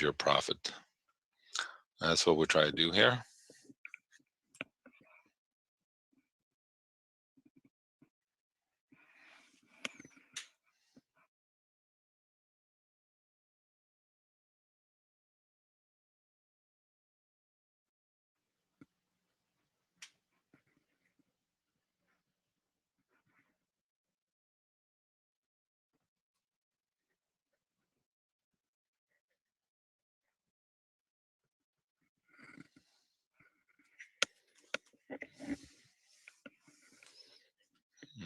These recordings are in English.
your profit. That's what we're trying to do here.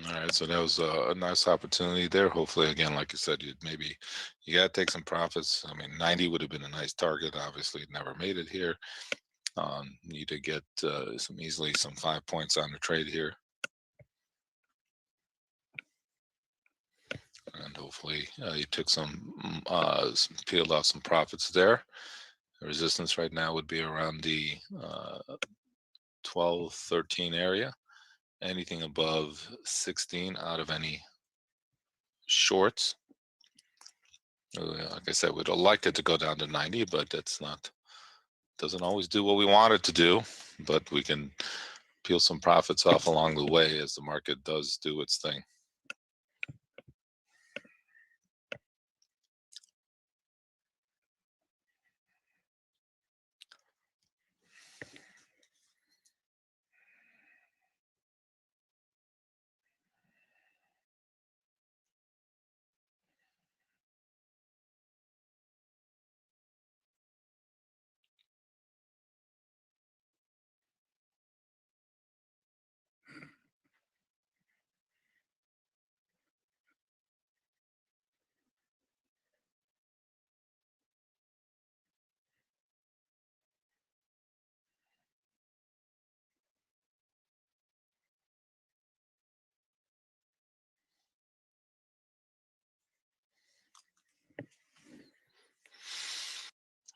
All right, so that was a nice opportunity there. Hopefully, again, like you said, you got to take some profits. I mean, 90 would have been a nice target. Obviously, never made it here. Need to get some 5 points on the trade here, and hopefully you took peeled off some profits there. The resistance right now would be around the 12, 13 area. Anything above 16 out of any shorts. Like I said, we'd like it to go down to 90, but doesn't always do what we want it to do. But we can peel some profits off along the way as the market does do its thing.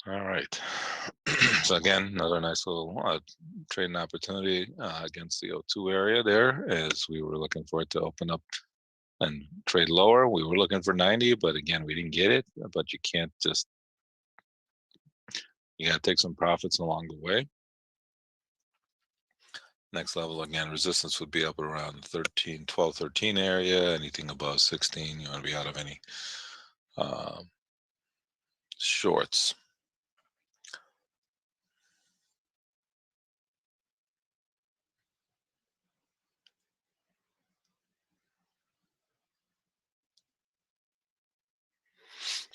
All right. So again, another nice little trading opportunity against the O2 area there, as we were looking for it to open up and trade lower. We were looking for 90, but again, we didn't get it. But you can't just, you got to take some profits along the way. Next level, again, resistance would be up around 13, 12, 13 area. Anything above 16, you want to be out of any shorts.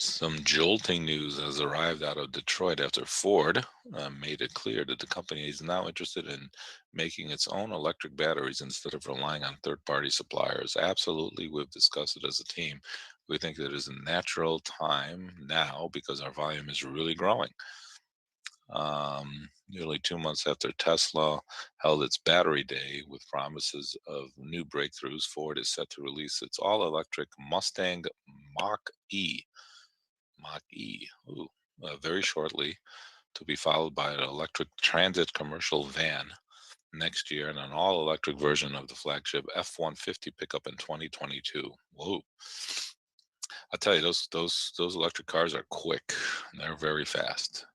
Some jolting news has arrived out of Detroit after Ford made it clear that the company is now interested in making its own electric batteries instead of relying on third-party suppliers. Absolutely, we've discussed it as a team. We think that it is a natural time now because our volume is really growing. Nearly 2 months after Tesla held its battery day with promises of new breakthroughs, Ford is set to release its all-electric Mustang Mach-E very shortly, to be followed by an electric transit commercial van next year and an all-electric version of the flagship F-150 pickup in 2022. Whoa! I tell you, those electric cars are quick. They're very fast.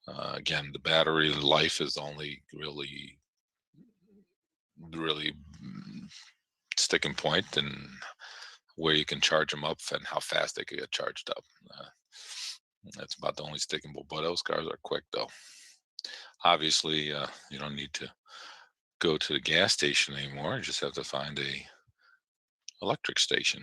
Again, the battery life is only really sticking point, and where you can charge them up and how fast they can get charged up. That's about the only sticking point. But those cars are quick, though. Obviously, you don't need to go to the gas station anymore. You just have to find a electric station.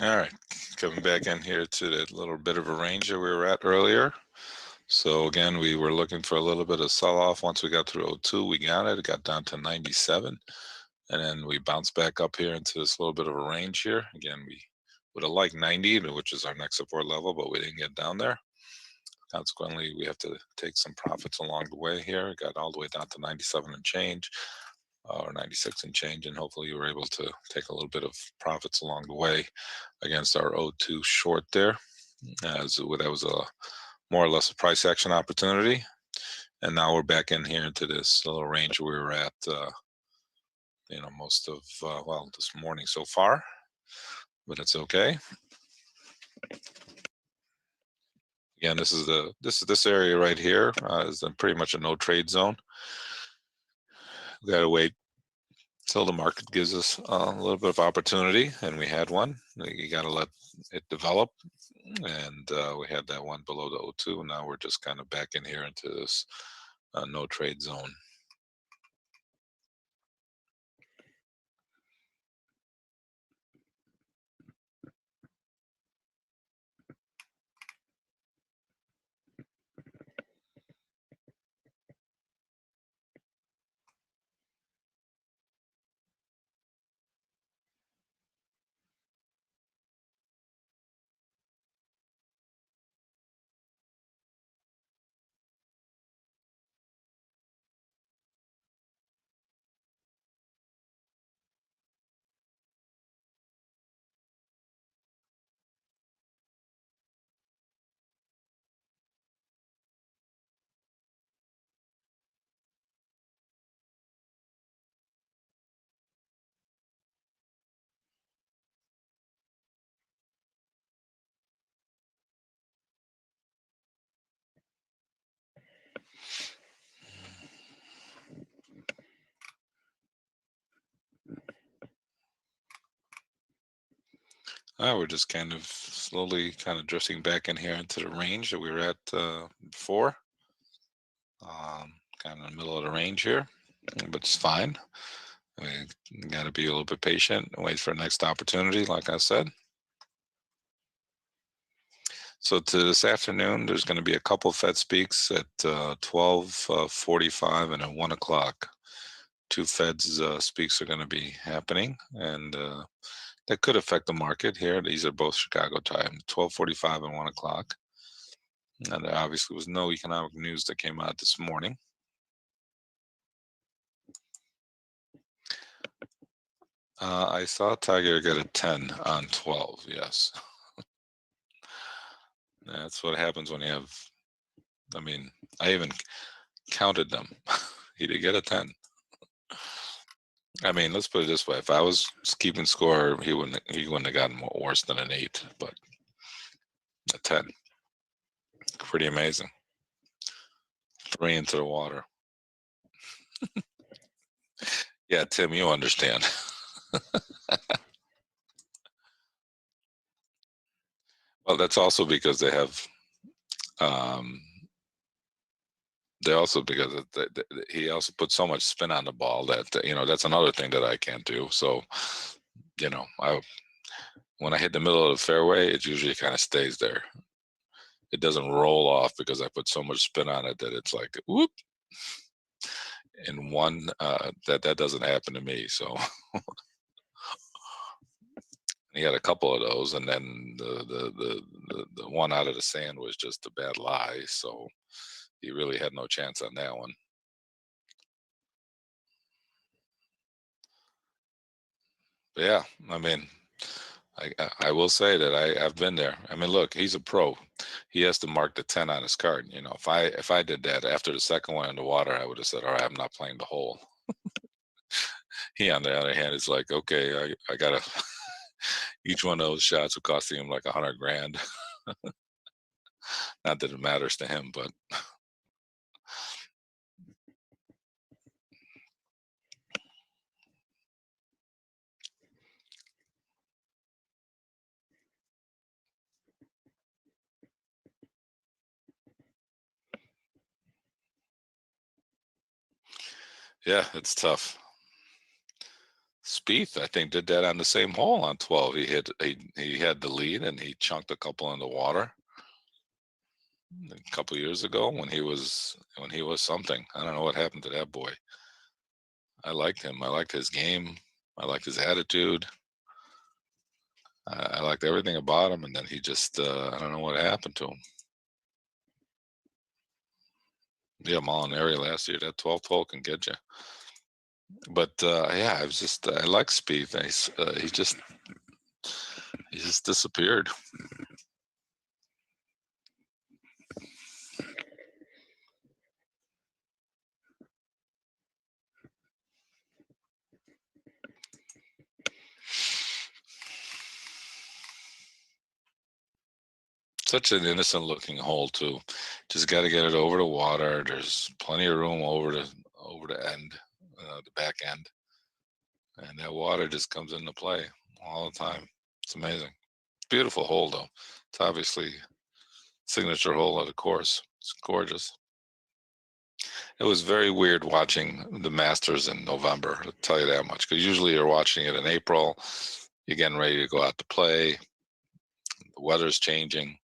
All right, coming back in here to that little bit of a range that we were at earlier. So again, we were looking for a little bit of sell-off. Once we got through 02, we got it. It got down to 97, and then we bounced back up here into this little bit of a range here. Again, we would have liked 90, which is our next support level, but we didn't get down there. Consequently, we have to take some profits along the way here. It got all the way down to 97 and change, or 96 and change, and hopefully you were able to take a little bit of profits along the way against our 02 short there, as that was a more or less a price action opportunity. And now we're back in here into this little range we were at, most of, well, this morning so far, but it's okay. Again, this area right here is pretty much a no trade zone. We got to wait till the market gives us a little bit of opportunity, and we had one. You got to let it develop, and we had that one below the 02. Now we're just kind of back in here into this no trade zone. We're just kind of slowly kind of drifting back in here into the range that we were at before. Kind of in the middle of the range here, but it's fine. We got to be a little bit patient and wait for the next opportunity, like I said. So to this afternoon, there's going to be a couple Fed speaks at 12:45 and at 1 o'clock. Two Feds speaks are going to be happening, and that could affect the market here. These are both Chicago time, 12:45 and 1 o'clock. And there obviously was no economic news that came out this morning. I saw Tiger get a 10 on 12, yes. That's what happens when you have, I mean, I even counted them. He did get a 10. I mean, let's put it this way: if I was keeping score, he wouldn't have gotten worse than an 8, but a 10, pretty amazing. 3 into the water. Yeah, Tim, you understand. Well, that's also because they have, um, they also because he also put so much spin on the ball that that's another thing that I can't do. So, I when I hit the middle of the fairway, it usually kind of stays there. It doesn't roll off because I put so much spin on it that it's like whoop. In one, that doesn't happen to me. So he had a couple of those, and then the one out of the sand was just a bad lie. So he really had no chance on that one. But yeah, I mean, I will say that I've been there. I mean, look, he's a pro. He has to mark the 10 on his card. If I did that after the second one in the water, I would have said, all right, I'm not playing the hole. He, on the other hand, is like, okay, I gotta. Each one of those shots would cost him like 100 grand. Not that it matters to him, but yeah, it's tough. Spieth, I think, did that on the same hole on 12. He had the lead and he chunked a couple in the water a couple years ago when he was something. I don't know what happened to that boy. I liked him. I liked his game. I liked his attitude. I liked everything about him, and then he just I don't know what happened to him. Yeah, Molinari last year, that 12th hole can get you. But yeah, I like Spieth. He just disappeared. Such an innocent looking hole too. Just got to get it over the water. There's plenty of room over the end, the back end, and that water just comes into play all the time. It's amazing. Beautiful hole though. It's obviously signature hole of the course. It's gorgeous. It was very weird watching the Masters in November. I'll tell you that much. Because usually you're watching it in April. You're getting ready to go out to play. The weather's changing.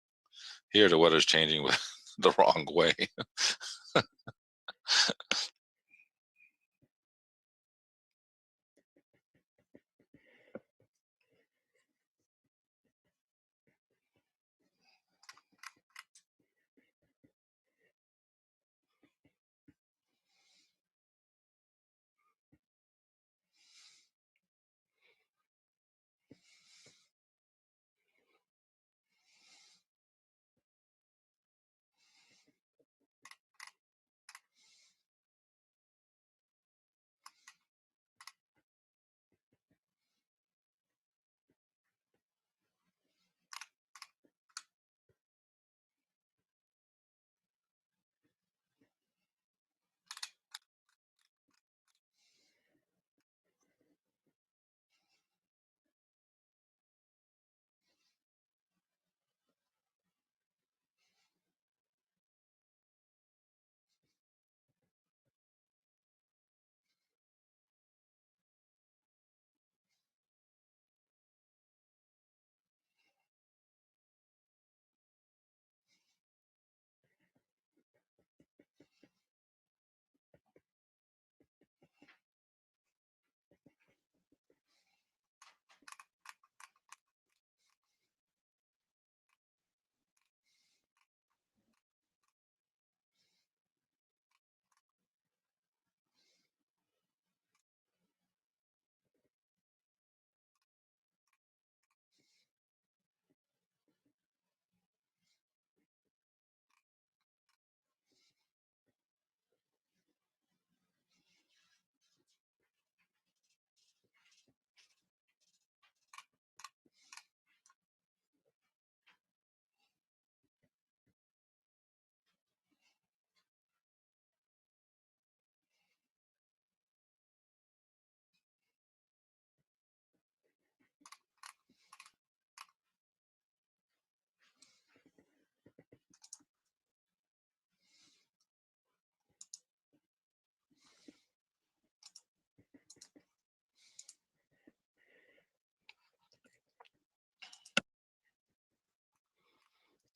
Here, the weather's changing the wrong way.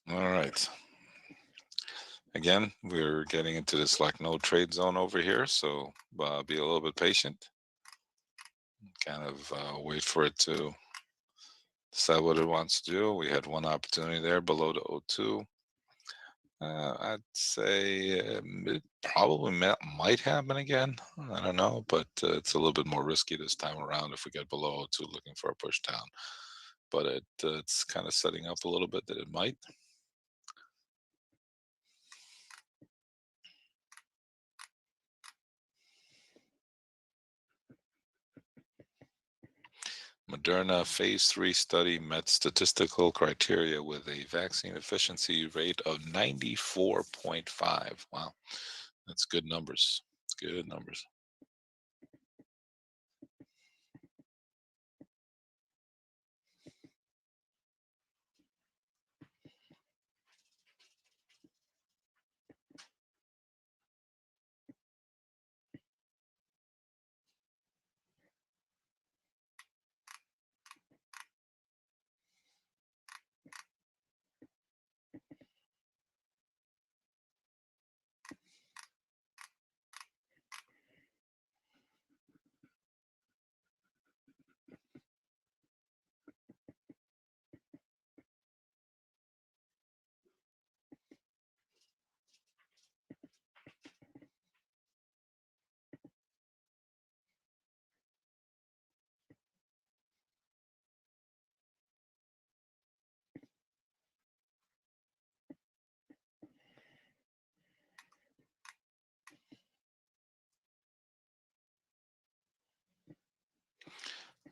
All right. Again, we're getting into this like no trade zone over here, so be a little bit patient. Kind of wait for it to decide what it wants to do. We had one opportunity there below the O2. I'd say it probably might happen again. I don't know, but it's a little bit more risky this time around if we get below O2 looking for a push down. But it's kind of setting up a little bit that it might. Moderna phase 3 study met statistical criteria with a vaccine efficiency rate of 94.5. Wow, that's good numbers. Good numbers.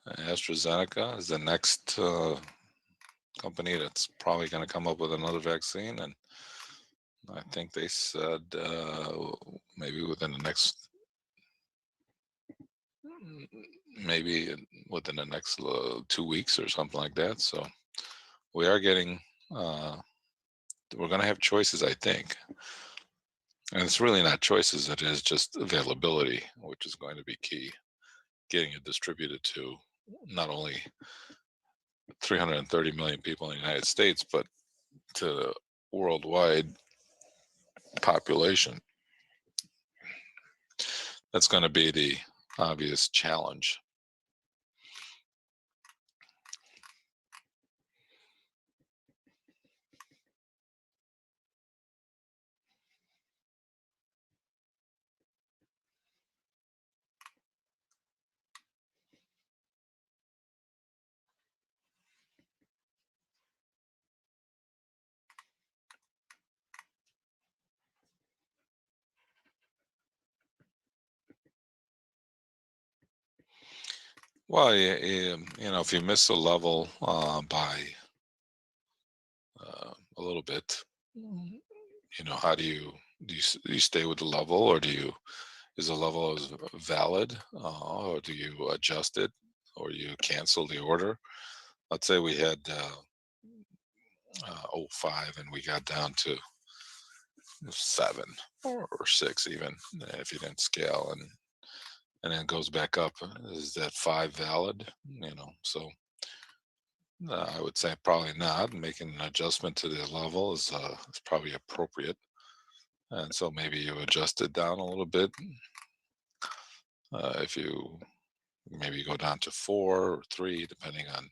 AstraZeneca is the next company that's probably going to come up with another vaccine, and I think they said maybe within the next, mm, maybe within the next 2 weeks or something like that. So we are getting, uh, we're going to have choices, I think. And it's really not choices, it is just availability, which is going to be key. Getting it distributed to not only 330 million people in the United States, but to the worldwide population. That's going to be the obvious challenge. Well, if you miss a level by a little bit, how do you stay with the level, or is the level valid, or do you adjust it, or you cancel the order? Let's say we had 05 and we got down to 7 or 6 even, if you didn't scale, and then it goes back up. Is that 5 valid? So I would say probably not. Making an adjustment to the level is probably appropriate, and so maybe you adjust it down a little bit. If you maybe go down to 4 or 3, depending on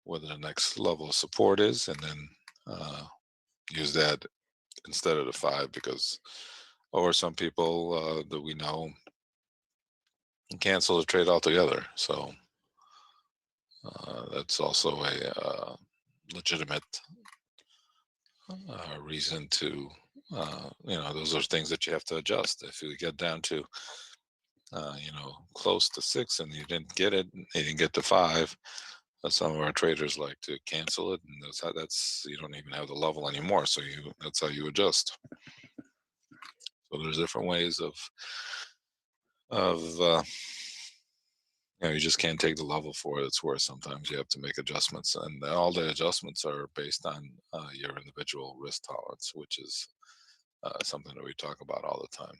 whether the next level of support is, and then uh, use that instead of the 5, because or some people that we know cancel the trade altogether. So that's also a legitimate reason to, those are things that you have to adjust. If you get down to, close to 6 and you didn't get it, you didn't get to 5, some of our traders like to cancel it, and that's you don't even have the level anymore. So that's how you adjust. So there's different ways of you just can't take the level for what it's worth. Sometimes you have to make adjustments, and all the adjustments are based on your individual risk tolerance, which is something that we talk about all the time.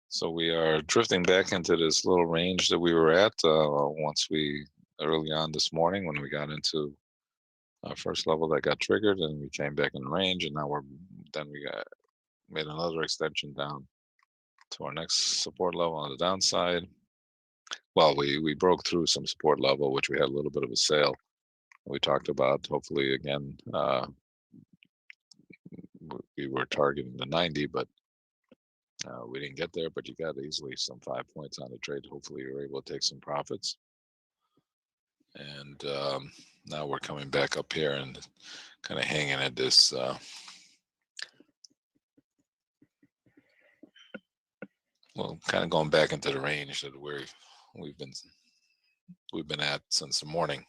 So we are drifting back into this little range that we were at once we early on this morning when we got into our first level that got triggered, and we came back in range, and now we got made another extension down to our next support level on the downside. Well, we broke through some support level, which we had a little bit of a sale. We talked about hopefully again. We were targeting the 90, but we didn't get there. But you got easily some 5 points on the trade. Hopefully, you were able to take some profits. And now we're coming back up here and kind of hanging at this. Well, kind of going back into the range that we've been we've been at since the morning.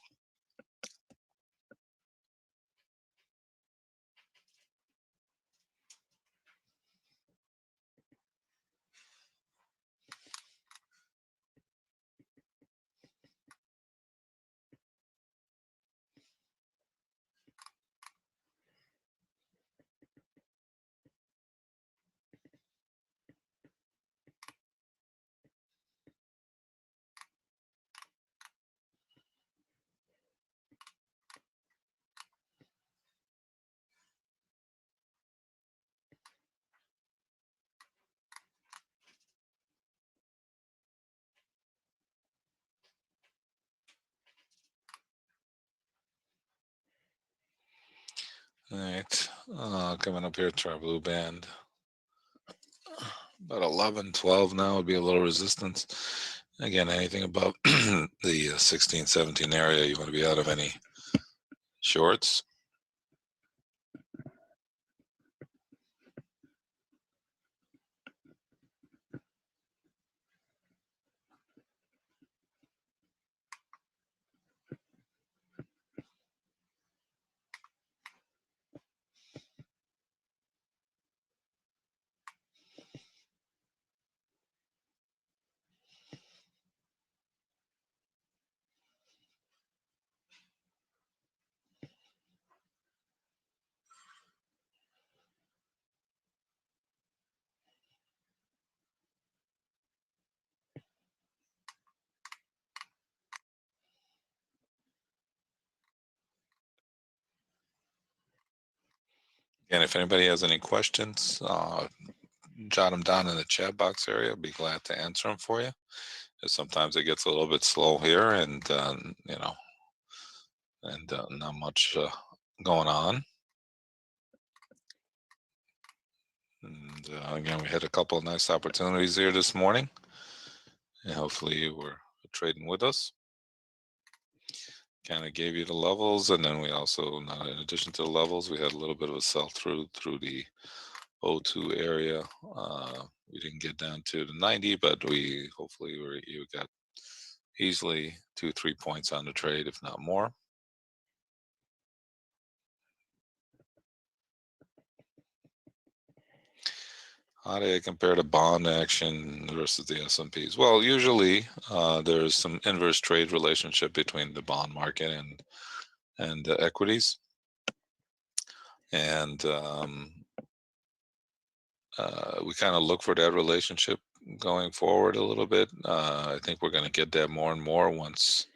All right. Coming up here to our blue band. About 11, 12 now would be a little resistance. Again, anything above the 16, 17 area, you want to be out of any shorts. And if anybody has any questions, jot them down in the chat box area. Be glad to answer them for you. Sometimes it gets a little bit slow here, and not much going on. And again, we had a couple of nice opportunities here this morning, and hopefully you were trading with us. Kind of gave you the levels, and then we also, in addition to the levels, we had a little bit of a sell through the O2 area. We didn't get down to the 90, but hopefully you got easily 2-3 points on the trade, if not more. How do I compare the bond action versus the S&Ps? Well, usually there's some inverse trade relationship between the bond market and the equities, and we kind of look for that relationship going forward a little bit. I think we're going to get that more and more once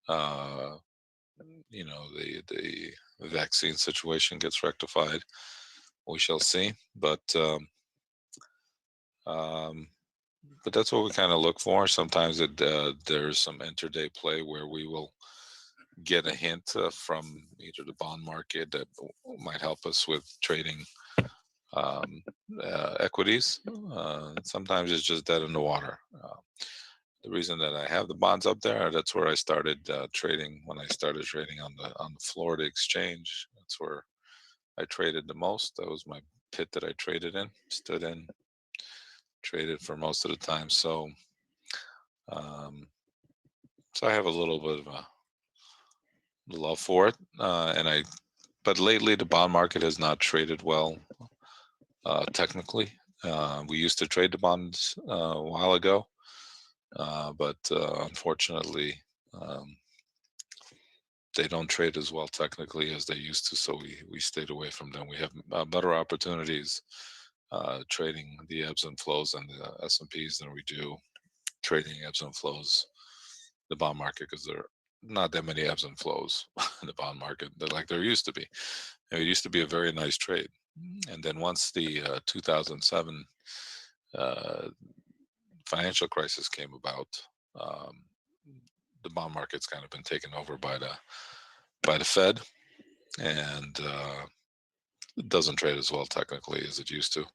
the vaccine situation gets rectified. We shall see, but that's what we kind of look for. Sometimes there's some intraday play where we will get a hint from either the bond market that might help us with trading equities. Sometimes it's just dead in the water. The reason that I have the bonds up there, that's where I started trading when I started trading on the Florida exchange. That's where I traded the most. That was my pit that I traded in, stood in, traded for most of the time. So I have a little bit of a love for it, but lately the bond market has not traded well technically. We used to trade the bonds a while ago, but unfortunately they don't trade as well technically as they used to, so we stayed away from them. We have better opportunities trading the ebbs and flows and the S&Ps than we do trading ebbs and flows the bond market, because there are not that many ebbs and flows in the bond market like there used to be. It used to be a very nice trade, and then once the 2007 financial crisis came about, the bond market's kind of been taken over by the Fed, and it doesn't trade as well technically as it used to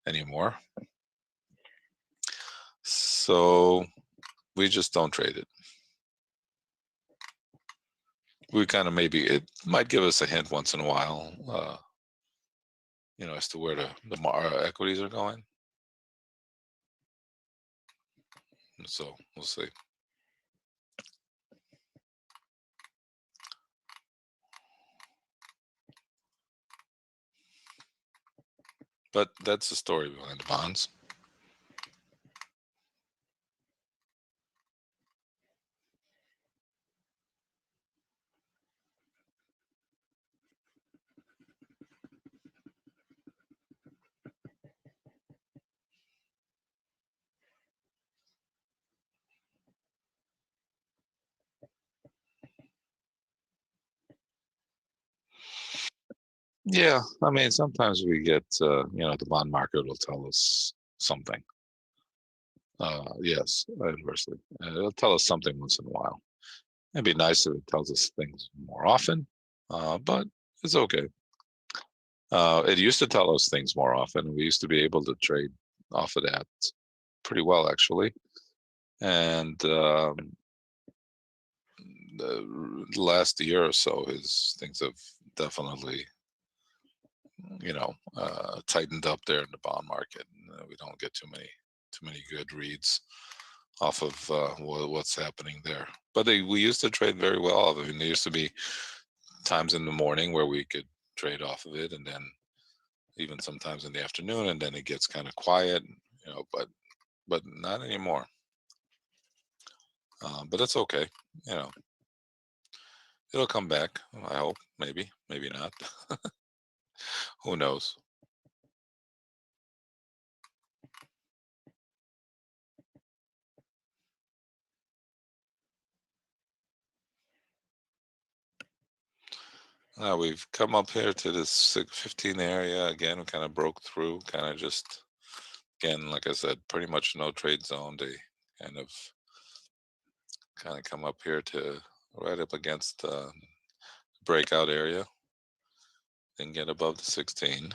anymore. So we just don't trade it. We kind of, maybe it might give us a hint once in a while, as to where our equities are going. So we'll see. But that's the story behind the bonds. Yeah, I mean, sometimes we get, the bond market will tell us something. Yes, adversely. It'll tell us something once in a while. It'd be nice if it tells us things more often, but it's okay. It used to tell us things more often. We used to be able to trade off of that pretty well, actually. And the last year or so, his things have definitely, tightened up there in the bond market. We don't get too many good reads off of what's happening there. But we used to trade very well. I mean, there used to be times in the morning where we could trade off of it, and then even sometimes in the afternoon, and then it gets kind of quiet, but not anymore. But that's okay. You know, it'll come back. I hope. Maybe not. Who knows? We've come up here to this 15 area again. We kind of broke through. Kind of just again, like I said, pretty much no trade zone. They kind of come up here to right up against the breakout area, then get above the 16.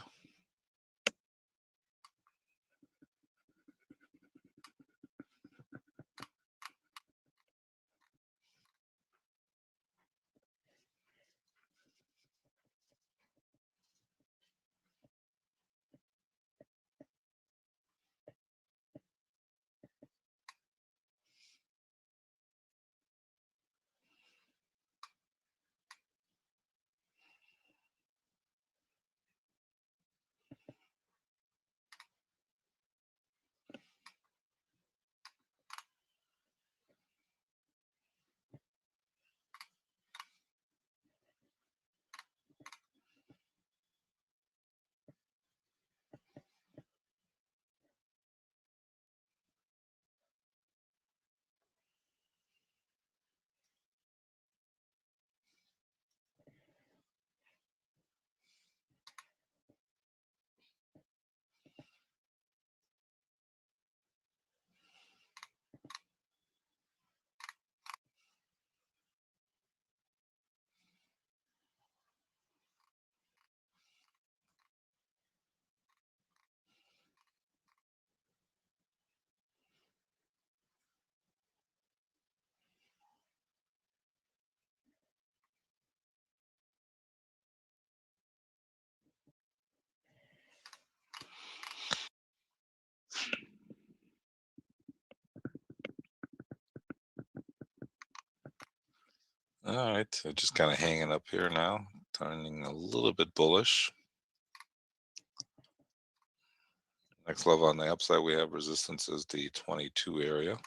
All right, so just kind of hanging up here now, turning a little bit bullish. Next level on the upside, we have resistance is the 22 area.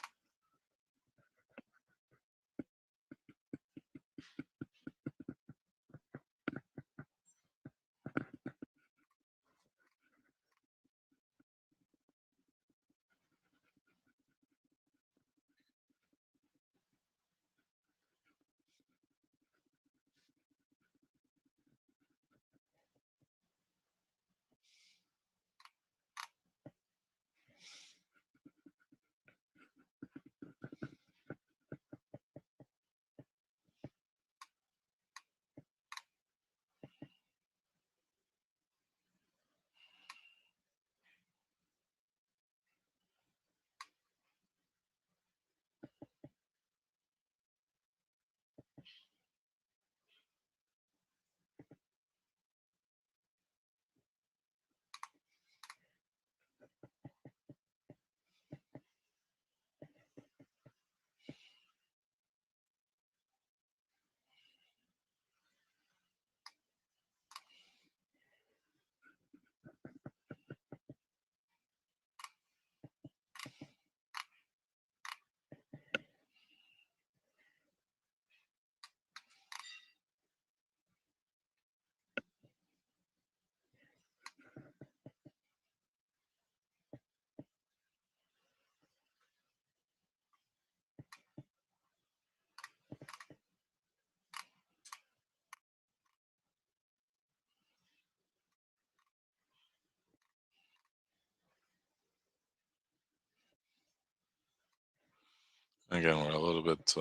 Again, we're a little bit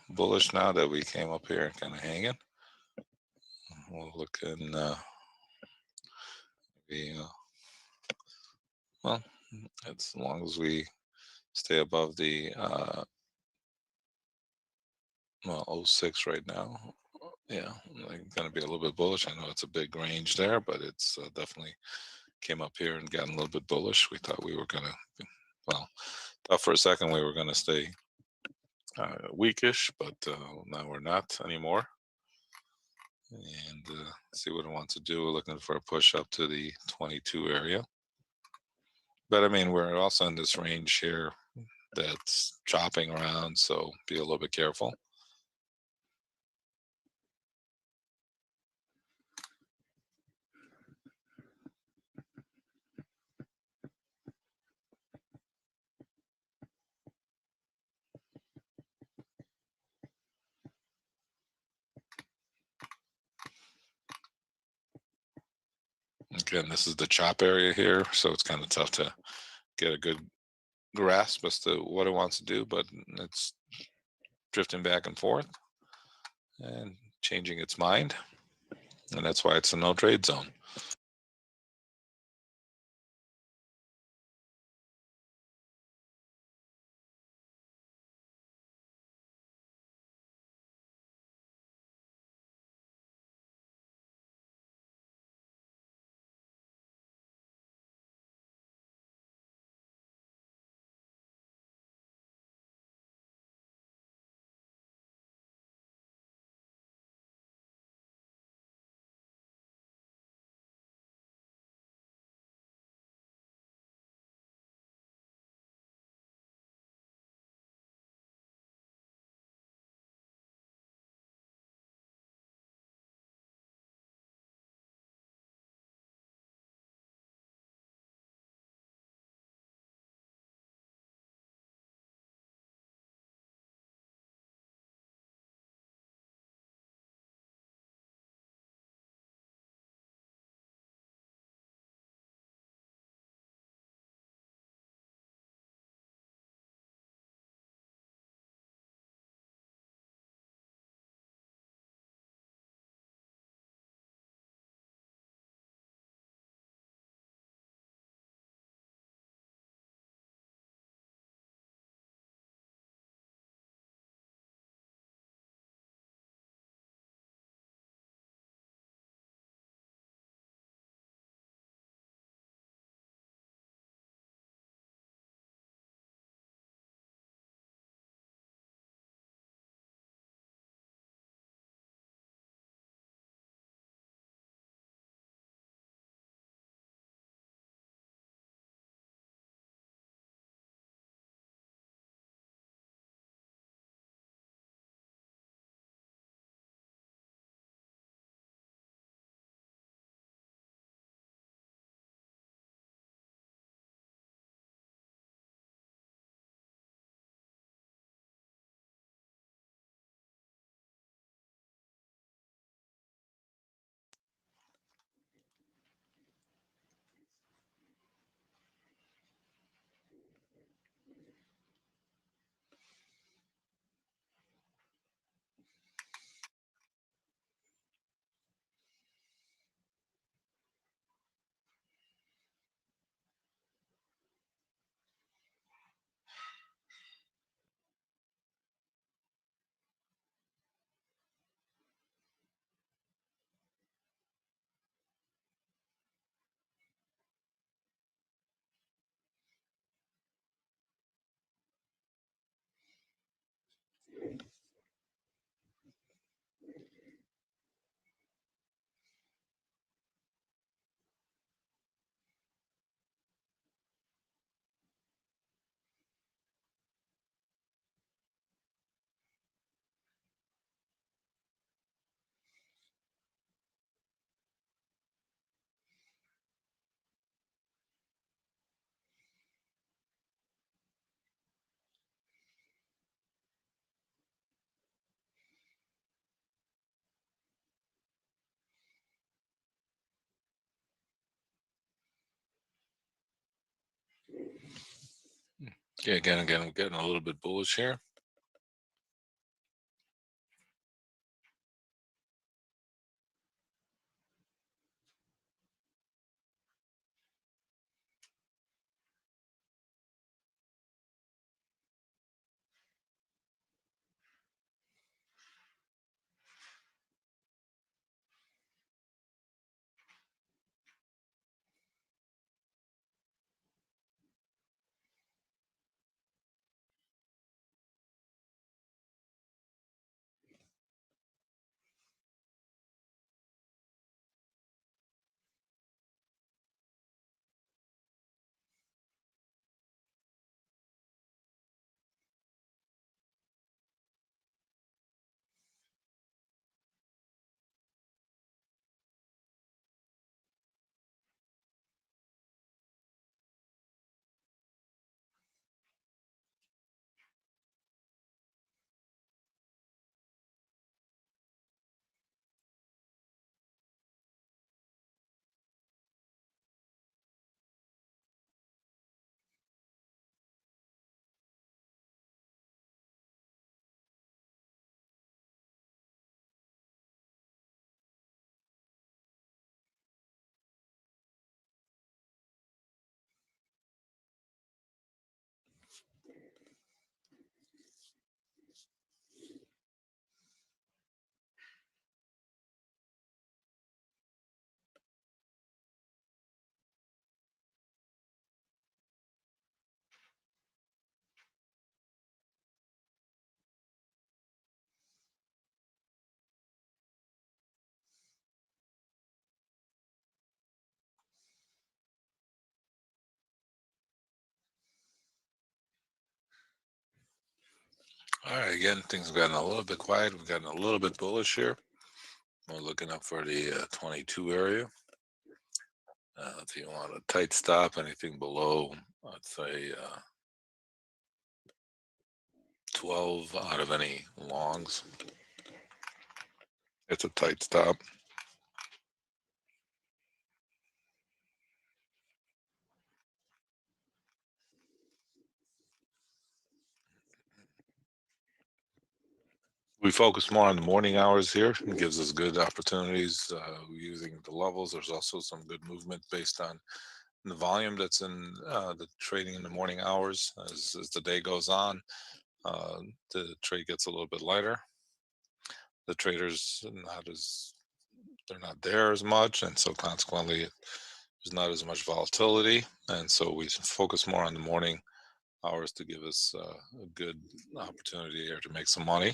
bullish now that we came up here and kind of hanging. We'll look in We, well, as long as we stay above the well, oh 06 right now. Yeah, like going to be a little bit bullish. I know it's a big range there, but it's definitely came up here and gotten a little bit bullish. We thought we were going to, well, thought for a second we were going to stay weakish, but now we're not anymore. And see what it wants to do. We're looking for a push up to the 22 area. But I mean, we're also in this range here that's chopping around, so be a little bit careful. Again, this is the chop area here, so it's kind of tough to get a good grasp as to what it wants to do, but it's drifting back and forth and changing its mind, and that's why it's a no trade zone. Yeah, again, I'm getting a little bit bullish here. All right, again, things have gotten a little bit quiet. We've gotten a little bit bullish here. We're looking up for the 22 area. If you want a tight stop, anything below, I'd say 12 out of any longs. It's a tight stop. We focus more on the morning hours here. It gives us good opportunities using the levels. There's also some good movement based on the volume that's in the trading in the morning hours. As the day goes on, uh, the trade gets a little bit lighter. The traders they're not there as much, and so consequently there's not as much volatility. And so we focus more on the morning hours to give us a good opportunity here to make some money.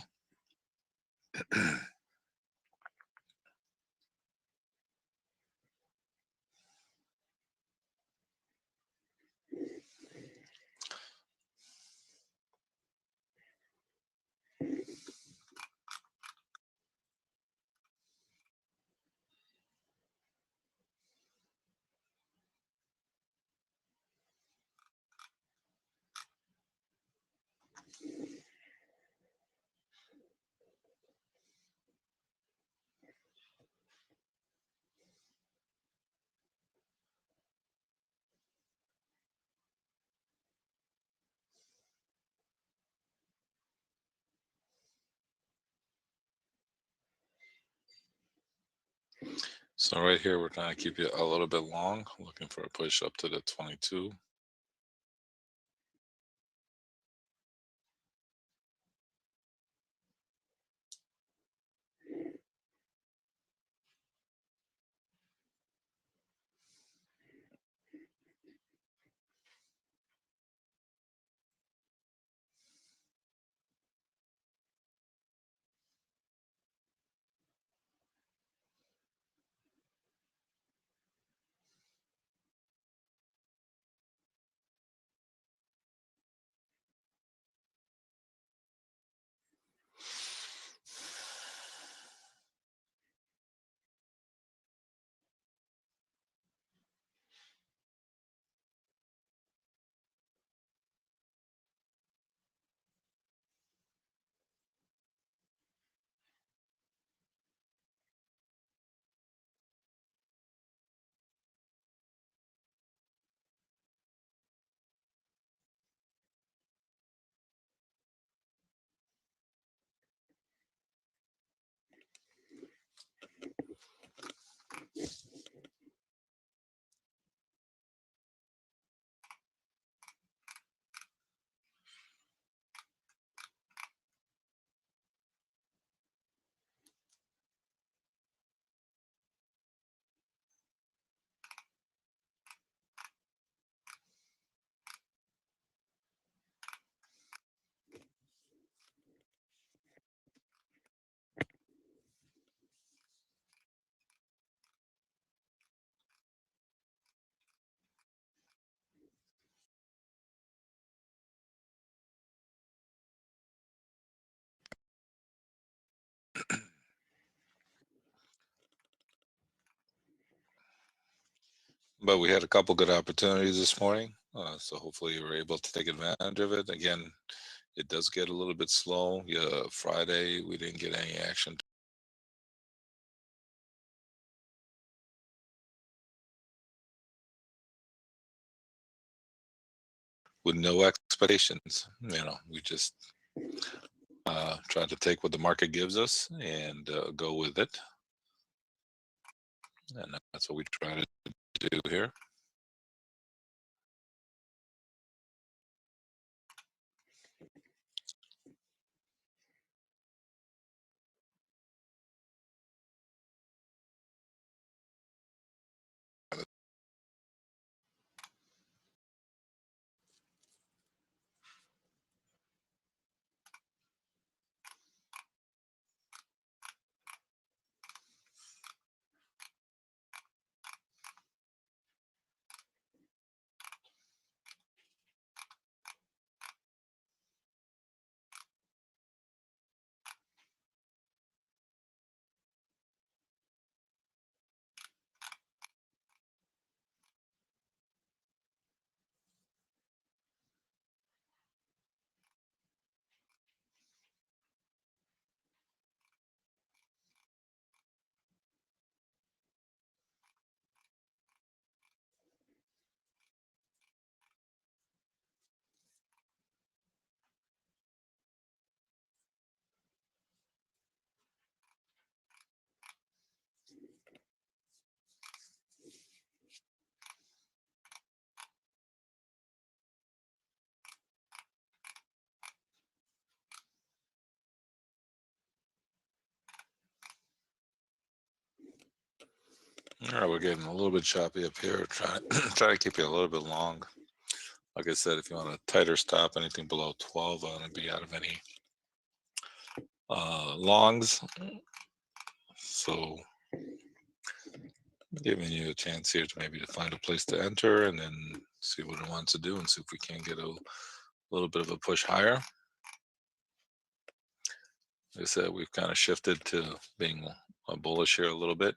So right here, we're trying to keep you a little bit long, looking for a push up to the 22. But we had a couple good opportunities this morning, so hopefully you were able to take advantage of it. Again, it does get a little bit slow. Yeah, Friday we didn't get any action with no expectations. We just try to take what the market gives us and go with it, and that's what we try to do here. All right, we're getting a little bit choppy up here. Try to keep it a little bit long. Like I said, if you want a tighter stop, anything below 12, I want to be out of any longs. So giving you a chance here to maybe to find a place to enter and then see what it wants to do and see if we can get a little bit of a push higher. Like I said, we've kind of shifted to being bullish here a little bit.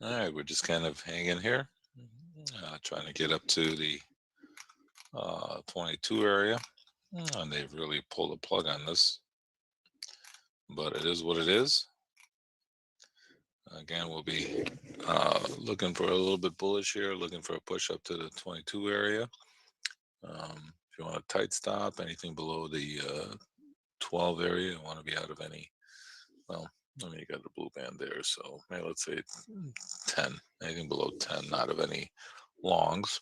All right, we're just kind of hanging here, trying to get up to the 22 area, and they've really pulled the plug on this, but it is what it is. Again, we'll be looking for a little bit bullish here, looking for a push up to the 22 area. If you want a tight stop, anything below the 12 area, you want to be out of any, well, I mean, you got the blue band there, so maybe let's say 10, anything below 10, not of any longs.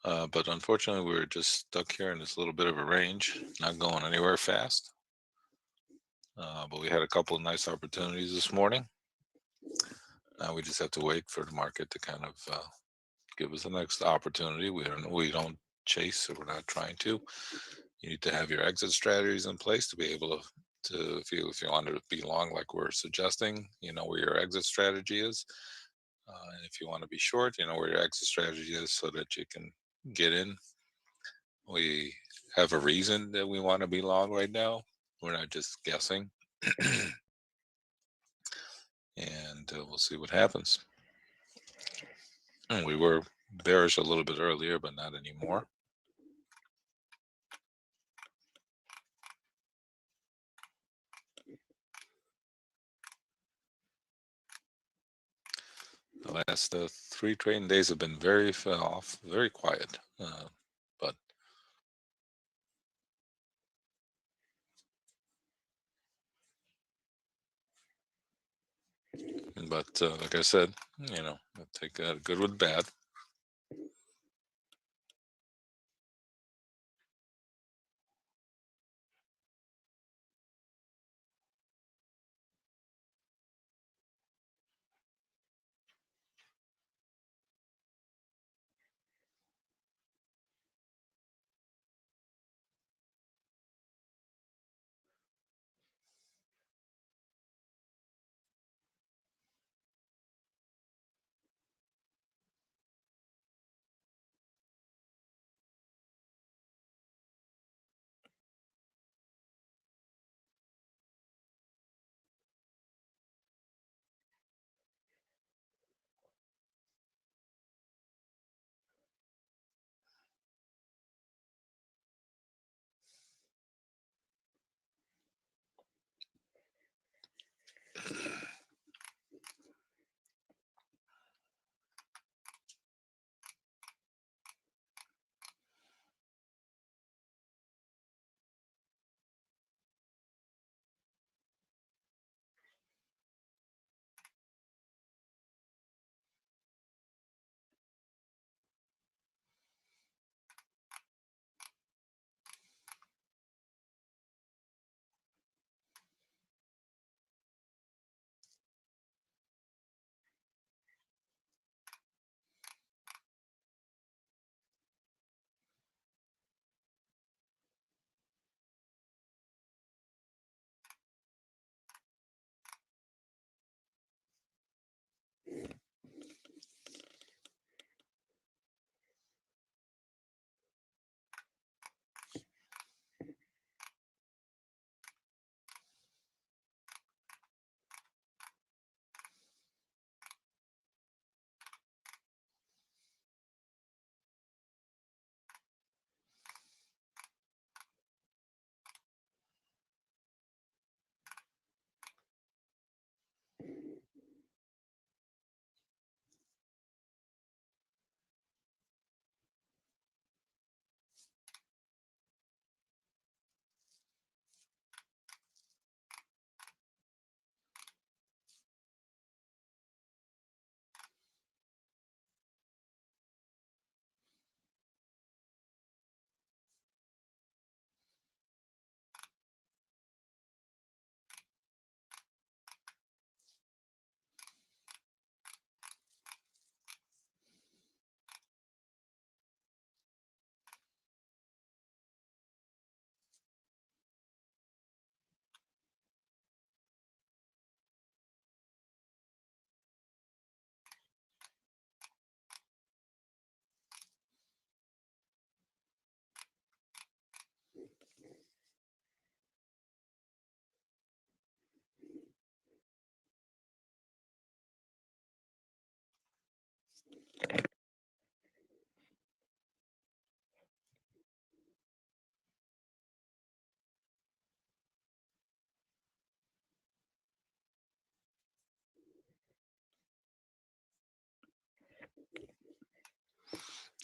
But unfortunately, we're just stuck here in this little bit of a range, not going anywhere fast. But we had a couple of nice opportunities this morning. Now we just have to wait for the market to kind of give us the next opportunity. We don't chase, so we're not trying to. You need to have your exit strategies in place to be able to if you want to be long like we're suggesting, you know where your exit strategy is. And if you want to be short, you know where your exit strategy is so that you can get in. We have a reason that we want to be long right now. We're not just guessing. And we'll see what happens. We were bearish a little bit earlier, but not anymore. The last 3 trading days have been very off, very quiet. But like I said, I take that good with bad.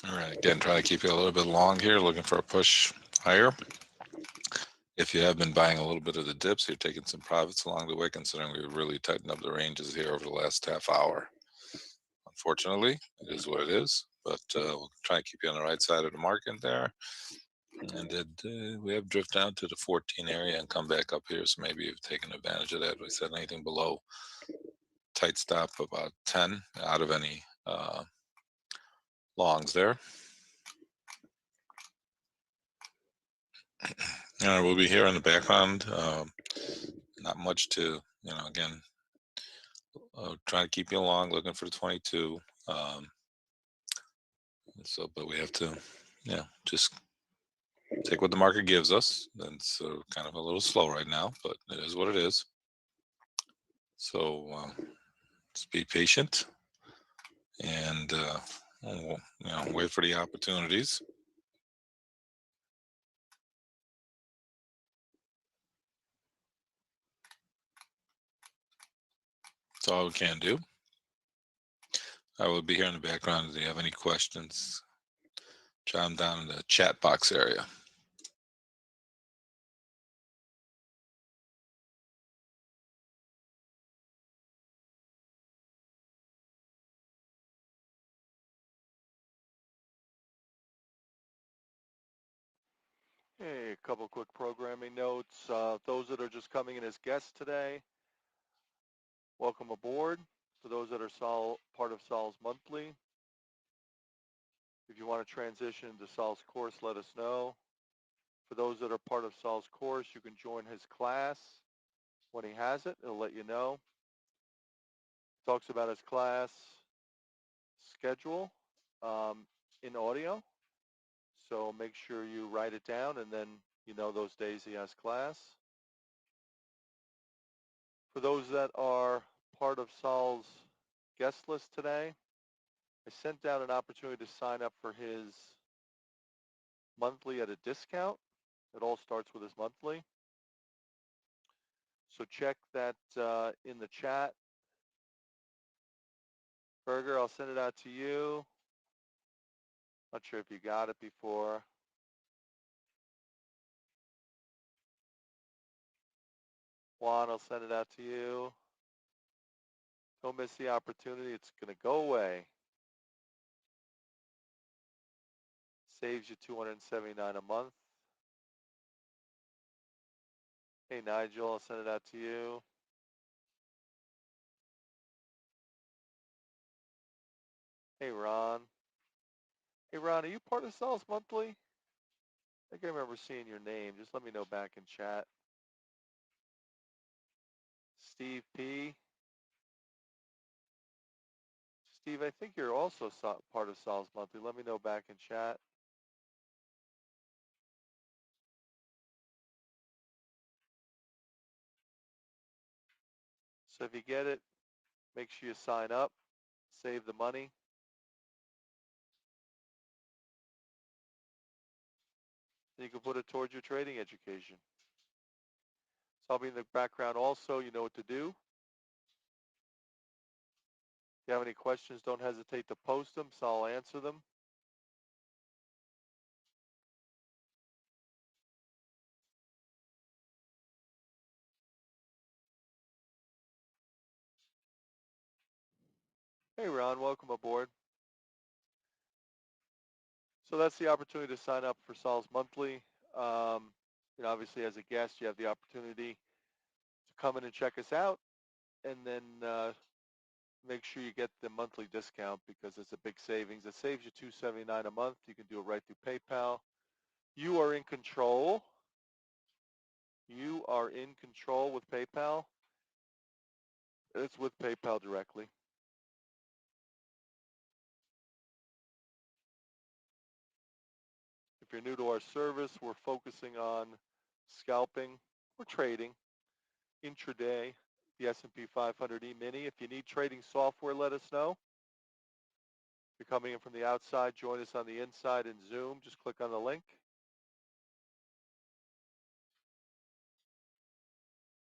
All right, again, trying to keep you a little bit long here, looking for a push higher. If you have been buying a little bit of the dips, you're taking some profits along the way, considering we've really tightened up the ranges here over the last half hour. Unfortunately, it is what it is, but we'll try and keep you on the right side of the market there. And we have drifted down to the 14 area and come back up here, so maybe you've taken advantage of that. We said anything below tight stop about 10 out of any longs there. We'll be here in the background. Not much to, again, trying to keep you along, looking for the 22. But we have to, just take what the market gives us. And it's kind of a little slow right now, but it is what it is. So just be patient and wait for the opportunities. That's all we can do. I will be here in the background. If you have any questions, jot them down in the chat box area. Hey, a couple quick programming notes. Those that are just coming in as guests today, welcome aboard. For those that are part of Sol's Monthly, if you want to transition to Sol's course, let us know. For those that are part of Sol's course, you can join his class when he has it. It'll let you know. Talks about his class schedule in audio. So make sure you write it down and then you know those days he has class. For those that are part of Sol's guest list today, I sent out an opportunity to sign up for his monthly at a discount. It all starts with his monthly. So check that in the chat. Berger, I'll send it out to you. Not sure if you got it before. Juan, I'll send it out to you. Don't miss the opportunity. It's going to go away. Saves you $279 a month. Hey, Nigel, I'll send it out to you. Hey, Ron. Hey, Ron, are you part of Sol's Monthly? I think I remember seeing your name. Just let me know back in chat. Steve P. Steve, I think you're also part of Sol's Monthly. Let me know back in chat. So if you get it, make sure you sign up, save the money. And you can put it towards your trading education. So I'll be in the background also. You know what to do. If you have any questions, don't hesitate to post them, so I'll answer them. Hey, Ron, welcome aboard. So that's the opportunity to sign up for Sol's Monthly. Obviously, as a guest, you have the opportunity to come in and check us out, and then make sure you get the monthly discount because it's a big savings. It saves you $279 a month. You can do it right through PayPal. You are in control. You are in control with PayPal. It's with PayPal directly. If you're new to our service, we're focusing on scalping or trading intraday, the S&P 500 E-mini. If you need trading software, let us know. If you're coming in from the outside, join us on the inside in Zoom. Just click on the link.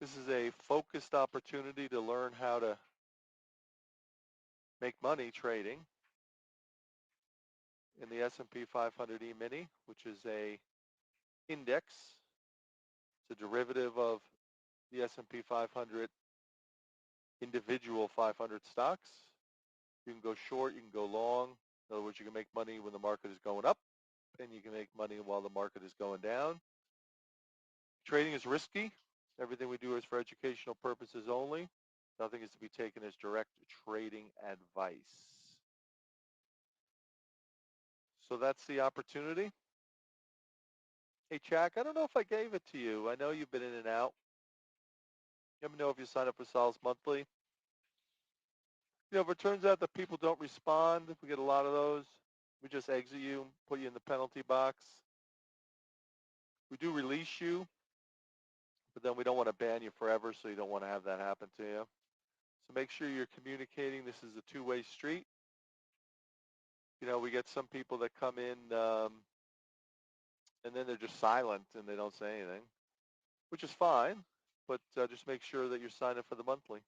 This is a focused opportunity to learn how to make money trading. in the S&P 500 E-mini, which is a index. It's a derivative of the S&P 500 individual 500 stocks. You can go short, you can go long. In other words, you can make money when the market is going up, and you can make money while the market is going down. Trading is risky. Everything we do is for educational purposes only. Nothing is to be taken as direct trading advice. So that's the opportunity. Hey, Jack, I don't know if I gave it to you. I know you've been in and out. Let me know if you sign up for Sol's Monthly. If it turns out that people don't respond, if we get a lot of those, we just exit you, put you in the penalty box. We do release you, but then we don't want to ban you forever, so you don't want to have that happen to you. So make sure you're communicating. This is a two-way street. We get some people that come in and then they're just silent and they don't say anything, which is fine, but just make sure that you're signing for the monthly.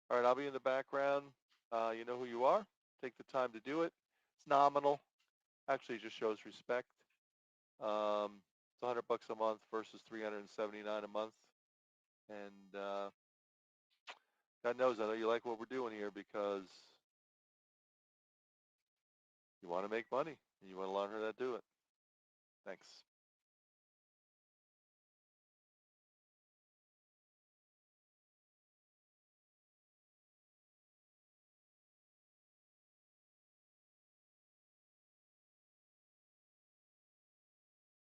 All right, I'll be in the background. You know who you are. Take the time to do it. It's nominal. Actually, it just shows respect. It's $100 a month versus $379 a month. And God knows, I know you like what we're doing here because you want to make money and you want to learn how to do it. Thanks.